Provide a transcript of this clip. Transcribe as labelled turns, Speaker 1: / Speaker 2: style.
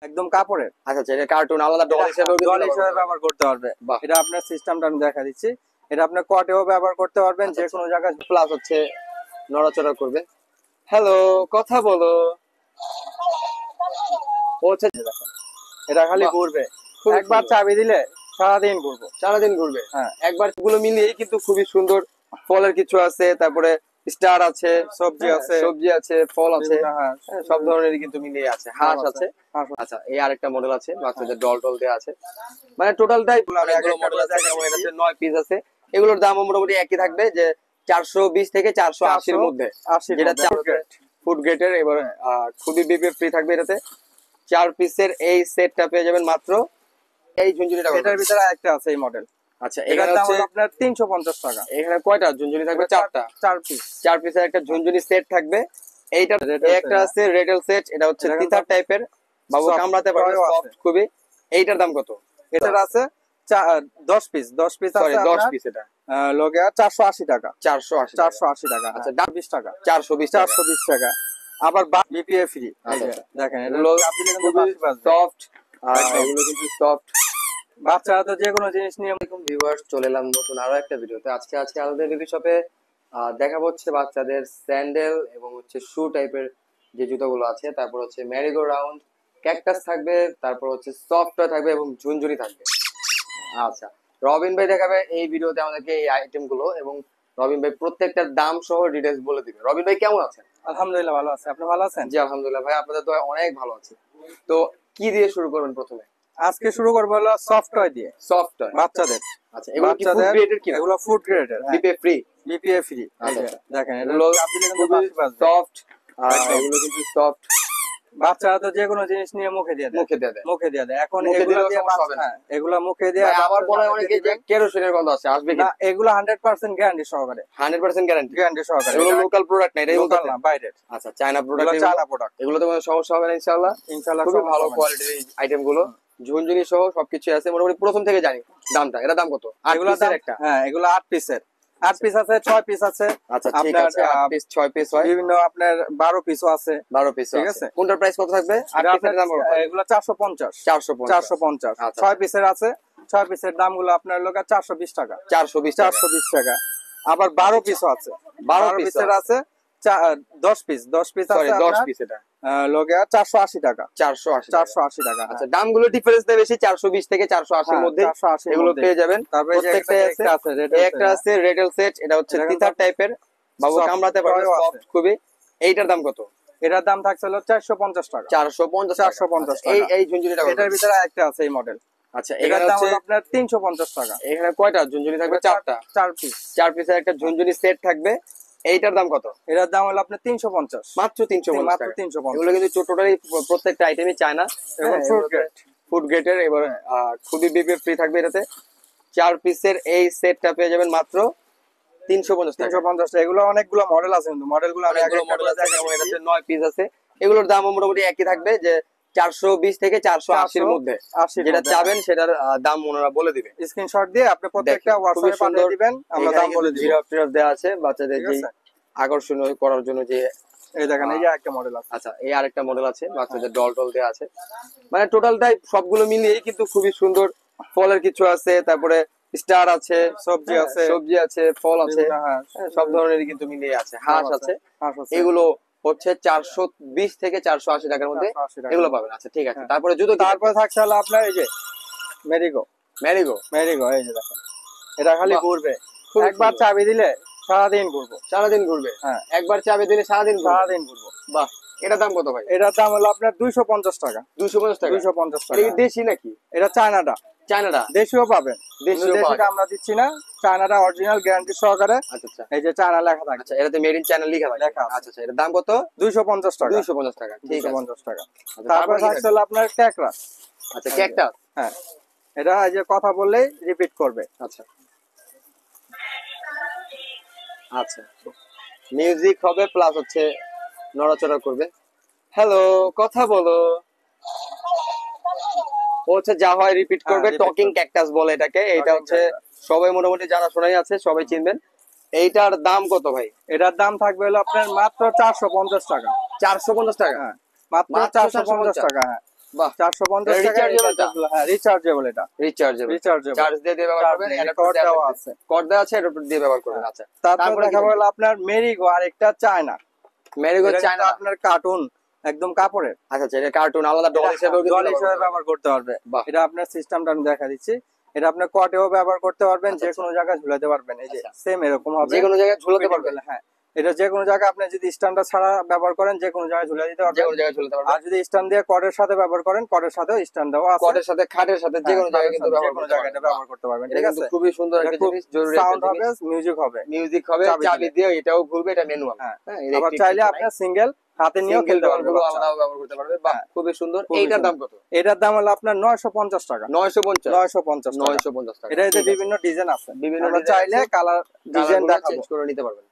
Speaker 1: একদম কাপড়ের।
Speaker 2: আচ্ছা আচ্ছা, এটা কার্টুন আলাদা ডল হিসেবে
Speaker 1: ব্যবহার করতে পারবে। এটা আপনার সিস্টেমটা আমি দেখা দিচ্ছি। এটা আপনার কটেও ব্যবহার করতে পারবেন, যে কোনো জায়গায়।
Speaker 2: প্লাস হচ্ছে নড়াচড়া করবে। হ্যালো, কথা বলো। হচ্ছে
Speaker 1: এটা খালি ঘুরবে, একবার চাবি দিলে সারাদিন ঘুরবো।
Speaker 2: সারাদিন ঘুরবে।
Speaker 1: হ্যাঁ,
Speaker 2: একবার গুলো মিলিয়ে কিন্তু খুবই সুন্দর। ফলের কিছু আছে, তারপরে স্টার আছে,
Speaker 1: সবজি আছে,
Speaker 2: সবজি আছে, ফল আছে, সব ধরনেরই কিন্তু মিলিয়ে আছে। হাঁস আছে। আচ্ছা, এই আরেকটা মডেল আছে, বাচ্চাদের ডল টল দেওয়া আছে। মানে টোটালটাই অনেকগুলো মডেল আছে, যেমন এটা 9 পিস আছে। এগুলোর দাম মোটামুটি একই থাকবে, যে 420 থেকে 480 এর মধ্যে, যেটা ফুড গ্রেডের। এবার খুবই বিপি ফ্রি থাকবে এটাতে। 4 পিসের এই সেটটা পেয়ে যাবেন মাত্র এই ঝুনঝুনিটা।
Speaker 1: এটার ভিতরে একটা আছে এই মডেল।
Speaker 2: আচ্ছা, এখানে হচ্ছে
Speaker 1: আপনার 350 টাকা।
Speaker 2: এখানে কয়টা ঝুনঝুনি থাকবে? 4টা।
Speaker 1: 4 পিস,
Speaker 2: 4 পিসের একটা ঝুনঝুনি সেট থাকবে। এইটা একটা আছে রেডেল সেট, এটা হচ্ছে তিতার টাইপের, বাবু কামড়াতে পারবে, সফট খুবই। এইটার দাম কত?
Speaker 1: এটার আছে 10 পিস, 10 পিস আছে।
Speaker 2: 10 পিস এটা
Speaker 1: লগে 480 টাকা।
Speaker 2: 480
Speaker 1: টাকা।
Speaker 2: আচ্ছা,
Speaker 1: 20 টাকা,
Speaker 2: 420
Speaker 1: টাকা। আবার বিপিএ ফ্রি। দেখেন,
Speaker 2: এগুলো সফট, এগুলো কিন্তু সফট।
Speaker 1: বাচ্চারা তো যে কোনো জিনিস নিয়ে।
Speaker 2: ভিউয়ার্স, চলে এলাম নতুন আরো একটা ভিডিওতে। আজকে আমাদের বেবি শপে দেখা হচ্ছে বাচ্চাদের স্যান্ডেল এবং হচ্ছে শু টাইপের যে জুতোগুলো আছে। তারপর হচ্ছে ম্যারিগো রাউন্ড, ক্যাকটাস থাকবে, তারপর হচ্ছে সফট টয় থাকবে এবং ঝুনঝুনি থাকবে। আচ্ছা, রবিন ভাই দেখাবে এই ভিডিওতে আমাদেরকে এই আইটেম গুলো, এবং রবিন ভাই প্রত্যেকটার দাম সহ ডিটেলস বলে দিবে। রবিন ভাই কেমন আছেন?
Speaker 1: আলহামদুলিল্লাহ ভালো আছে, আপনি ভালো আছেন?
Speaker 2: জি আলহামদুলিল্লাহ ভাই, আপনাদের তো অনেক ভালো আছে। তো কি দিয়ে শুরু করবেন প্রথমে?
Speaker 1: আজকে শুরু করবো হলো সফট টয় দিয়ে।
Speaker 2: সফট টয়
Speaker 1: বাচ্চাদের।
Speaker 2: আচ্ছা, এগুলো কি ফুড গ্রেডের কিনা?
Speaker 1: এগুলো ফুড গ্রেডের,
Speaker 2: বিপিএ ফ্রি।
Speaker 1: BPA free. দেখেন,
Speaker 2: এগুলো সফট, এগুলো কিন্তু সফট।
Speaker 1: বাচ্চারা তো যে কোনো জিনিস নিয়ে মুখে দিয়ে দেয়। এখন এগুলো দিয়ে এগুলা মুখে দিয়ে।
Speaker 2: আবার বলে অনেকে যে কেরোসিনের গন্ধ আছে, আসবে কি?
Speaker 1: না, এগুলো 100% গ্যারান্টি সহকারে।
Speaker 2: 100%
Speaker 1: গ্যারান্টি সহকারে।
Speaker 2: এগুলো লোকাল প্রোডাক্ট না, এটাই
Speaker 1: লোকাল না, বাইরের।
Speaker 2: আচ্ছা, চায়না প্রোডাক্ট। এগুলো তো কোনো সমস্যা হবে না ইনশাআল্লাহ। খুবই ভালো কোয়ালিটির এই আইটেম গুলো, ঝুনঝুনি সহ সবকিছু আছে। মোটামুটি প্রথম থেকে জানি দামটা। এটা দাম কত? 8 পিসের একটা।
Speaker 1: হ্যাঁ, এগুলো 8 পিসের। 8 পিস আছে, 6 পিস আছে।
Speaker 2: আচ্ছা, ঠিক আছে, 8 পিস 6 পিস হয়।
Speaker 1: বিভিন্ন আপনার 12 পিসও আছে।
Speaker 2: 12 পিস, ঠিক আছে। কোনটার প্রাইস কত থাকবে? 8 পিসের দাম কত?
Speaker 1: এগুলো 450।
Speaker 2: 450।
Speaker 1: 6 পিসের আছে। 6 পিসের দামগুলো আপনার লোকা 420 টাকা।
Speaker 2: 420
Speaker 1: টাকা। আবার 12 পিসও আছে। 12 পিসের আছে 10 পিস। 10 পিস আছে
Speaker 2: 10 পিস, এটা
Speaker 1: লোকে 480 টাকা।
Speaker 2: 480
Speaker 1: টাকা।
Speaker 2: আচ্ছা, দামগুলো ডিফারেন্স দেয় বেশি, 420 থেকে 480 এর মধ্যে এগুলো পেয়ে যাবেন। প্রত্যেকটাই আছে। একটা আছে রেডেল সেট, এটা হচ্ছে তিতার টাইপের, বাবু কামড়াতে পারবে, সফট খুবই। এইটার দাম কত?
Speaker 1: এটার দাম থাকছে হলো 450 টাকা।
Speaker 2: 450 টাকা। এই ঝুনঝুনিটা
Speaker 1: এটার ভিতরে একটা আছে এই মডেল।
Speaker 2: আচ্ছা, এটার দাম হলো
Speaker 1: আপনার 350 টাকা।
Speaker 2: এখানে কয়টা ঝুনঝুনি থাকবে? 4টা।
Speaker 1: 4 পিস।
Speaker 2: 4 পিসের একটা ঝুনঝুনি সেট থাকবে। এইটার দাম কত?
Speaker 1: এটার দাম হলো আপনার 350।
Speaker 2: মাত্র 350 টাকা। এগুলো কিন্তু টোটালি প্রত্যেকটা আইটেমই চায়না এবং ফুড গ্রেডের। এবার খুবই বিপি ফ্রি থাকবে এটাতে। 4 পিসের এই সেটটা পেয়ে যাবেন মাত্র 350 টাকা।
Speaker 1: এগুলো অনেকগুলো মডেল আছে, কিন্তু মডেলগুলো আমি আগে
Speaker 2: মডেল আছে, যেমন এটা 9 পিস আছে। এগুলোর দাম মোটামুটি একই থাকবে, যে 420 থেকে 480 এর মধ্যে। যেটা চাবেন সেটার দাম ওনারা বলে দিবে।
Speaker 1: স্ক্রিনশট দিয়ে আপনি প্রত্যেকটা হোয়াটসঅ্যাপে পাঠিয়ে দিবেন, আমরা দাম বলে দিব।
Speaker 2: জিরাফ টিরাফ দেওয়া আছে বাচ্চাদের যে আকর্ষণীয় করার জন্য। যে
Speaker 1: এই দেখেন, এই যে একটা মডেল আছে।
Speaker 2: আচ্ছা, এই আরেকটা মডেল আছে, বাচ্চাদের ডল টল দেওয়া আছে। মানে টোটালটাই সবগুলো মিলিয়ে কিন্তু খুবই সুন্দর। ফলের কিছু আছে, তারপরে স্টার আছে, সবজি আছে, ফল আছে, সব ধরনেরই কিন্তু মিলিয়ে আছে। হাঁস আছে। এগুলো হচ্ছে 420 থেকে 480 টাকার মধ্যে এগুলো পাবেন। আচ্ছা, ঠিক আছে। তারপরে জুতো,
Speaker 1: তারপরে থাকছে হলো আপনার এই যে ম্যারিগো। এই যে দেখেন, এটা খালি ঘুরবে, একবার চাবি দিলে সারাদিন ঘুরবে।
Speaker 2: হ্যাঁ, একবার চাবি দিলে সারাদিন
Speaker 1: ঘুরবো।
Speaker 2: বাহ, এটার দাম কত ভাই?
Speaker 1: এটার দাম হলো আপনার 250 টাকা।
Speaker 2: 250 টাকা।
Speaker 1: 250 টাকা।
Speaker 2: এটা দেশি নাকি?
Speaker 1: এটা চায়নাটা। দেশিও পাবেন, দেশিটা আমরা দিচ্ছি না। চায়নাটা অরিজিনাল গ্যারান্টি সহকারে।
Speaker 2: আচ্ছা,
Speaker 1: এই যে চায়না লেখা থাকে।
Speaker 2: আচ্ছা, এটাতে মেড ইন চায়না লেখা থাকে। আচ্ছা, এটার দাম কত?
Speaker 1: 250 টাকা।
Speaker 2: 250 টাকা, ঠিক আছে।
Speaker 1: 250 টাকা। তারপরে থাকছে হলো আপনার ক্যাকটাস।
Speaker 2: আচ্ছা, ক্যাকটাস।
Speaker 1: হ্যাঁ, এটা এই যে কথা বললেই রিপিট করবে।
Speaker 2: আচ্ছা, মিউজিক হবে, প্লাস হচ্ছে নড়াচড়া করবে। হ্যালো, কথা বলো। হচ্ছে যা হয় রিপিট করবে, টকিং ক্যাকটাস বলে এটাকে। এটা হচ্ছে সবাই মোটামুটি জানা শোনাই আছে, সবাই চিনবেন। এইটার দাম কত ভাই?
Speaker 1: এটার দাম থাকবে হলো আপনার মাত্র 450 টাকা।
Speaker 2: 450 টাকা?
Speaker 1: হ্যাঁ, মাত্র 450 টাকা। হ্যাঁ,
Speaker 2: বাহ
Speaker 1: 450 টাকা।
Speaker 2: rechargeable টা?
Speaker 1: হ্যাঁ রিচার্জেবল এটা।
Speaker 2: রিচার্জেবল,
Speaker 1: রিচার্জেবল
Speaker 2: চার্জ দিয়ে ব্যবহার করবেন,
Speaker 1: চার্জ
Speaker 2: অ্যাডাপ্টার
Speaker 1: কর্ড দেওয়া আছে।
Speaker 2: কর্ড দেওয়া আছে, অ্যাডাপ্টার দিয়ে ব্যবহার করবেন। আচ্ছা,
Speaker 1: তারপরে
Speaker 2: তারপরে কি
Speaker 1: দেখাবো হলো আপনার মেরিগো, আর একটা চায়না।
Speaker 2: মেরিগো
Speaker 1: এটা
Speaker 2: চায়না।
Speaker 1: কিন্তু আপনার কার্টুন একদম কাপড়ের।
Speaker 2: আচ্ছা আচ্ছা, এটা কার্টুন আলাদা ডল হিসেবেও কিন্তু
Speaker 1: ডল
Speaker 2: ব্যবহার
Speaker 1: হিসেবে
Speaker 2: করতে
Speaker 1: ব্যবহার করতে পারবে।
Speaker 2: বাহ।
Speaker 1: এটা আপনার সিস্টেমটা আমি দেখা দিচ্ছি। এটা আপনার কটেও ব্যবহার করতে পারবেন,
Speaker 2: আচ্ছা,
Speaker 1: যে কোনো জায়গায় ঝুলাতে পারবেন। এই যে
Speaker 2: আচ্ছা।
Speaker 1: সেম এরকম হবে,
Speaker 2: যে কোনো জায়গায় ঝুলাতে পারবেন।
Speaker 1: হ্যাঁ এটা যে কোনো জায়গায় আপনি যদি স্ট্যান্ডার ছাড়া ব্যবহার করেন যে কোনো জায়গায় ঝুলিয়ে দিতে
Speaker 2: যে
Speaker 1: পারবেন।
Speaker 2: কোনো জায়গায় ঝুলাতে
Speaker 1: আর
Speaker 2: পারবেন।
Speaker 1: যদি স্ট্যান্ড দিয়ে কটের সাথে ব্যবহার করেন, কটের সাথেও স্ট্যান্ড দেওয়া আছে।
Speaker 2: কটের সাথে, খাটের সাথে যে কোনো জায়গায় কিন্তু ব্যবহার করতে পারবেন।
Speaker 1: ব্যবহার করতে পারবেন।
Speaker 2: এটা
Speaker 1: ঠিক
Speaker 2: কিন্তু
Speaker 1: আছে,
Speaker 2: খুবই সুন্দর একটা জিনিস, জরুরি একটা
Speaker 1: সাউন্ড হবে,
Speaker 2: জিনিস।
Speaker 1: মিউজিক হবে,
Speaker 2: মিউজিক হবে,
Speaker 1: চাবি
Speaker 2: চাবি
Speaker 1: দিলে।
Speaker 2: দিয়ে এটাও ঘুরবে, এটা ম্যানুয়াল।
Speaker 1: হ্যাঁ
Speaker 2: হ্যাঁ,
Speaker 1: আবার
Speaker 2: ইলেকট্রিক
Speaker 1: চাইলে আপনি সিঙ্গেল হাতে নিয়েও খেলতে পারবেন।
Speaker 2: গুলো আলাদা ব্যবহার করতে পারবে। বাহ,
Speaker 1: হ্যাঁ।
Speaker 2: খুবই সুন্দর।
Speaker 1: খুবই
Speaker 2: এইটার দাম
Speaker 1: সুন্দর।
Speaker 2: কত?
Speaker 1: এটার দাম হলো আপনার 950 টাকা।
Speaker 2: 950
Speaker 1: 950 টাকা।
Speaker 2: 950 টাকা।
Speaker 1: এটা
Speaker 2: ঠিক আছে।
Speaker 1: বিভিন্ন ডিজাইন আছে,
Speaker 2: বিভিন্ন
Speaker 1: আমরা
Speaker 2: ডিজাইন
Speaker 1: চাইলে
Speaker 2: আছে।
Speaker 1: কালার ডিজাইন
Speaker 2: কালারগুলো
Speaker 1: দেখাবো।
Speaker 2: চেঞ্জ করে নিতে পারবেন।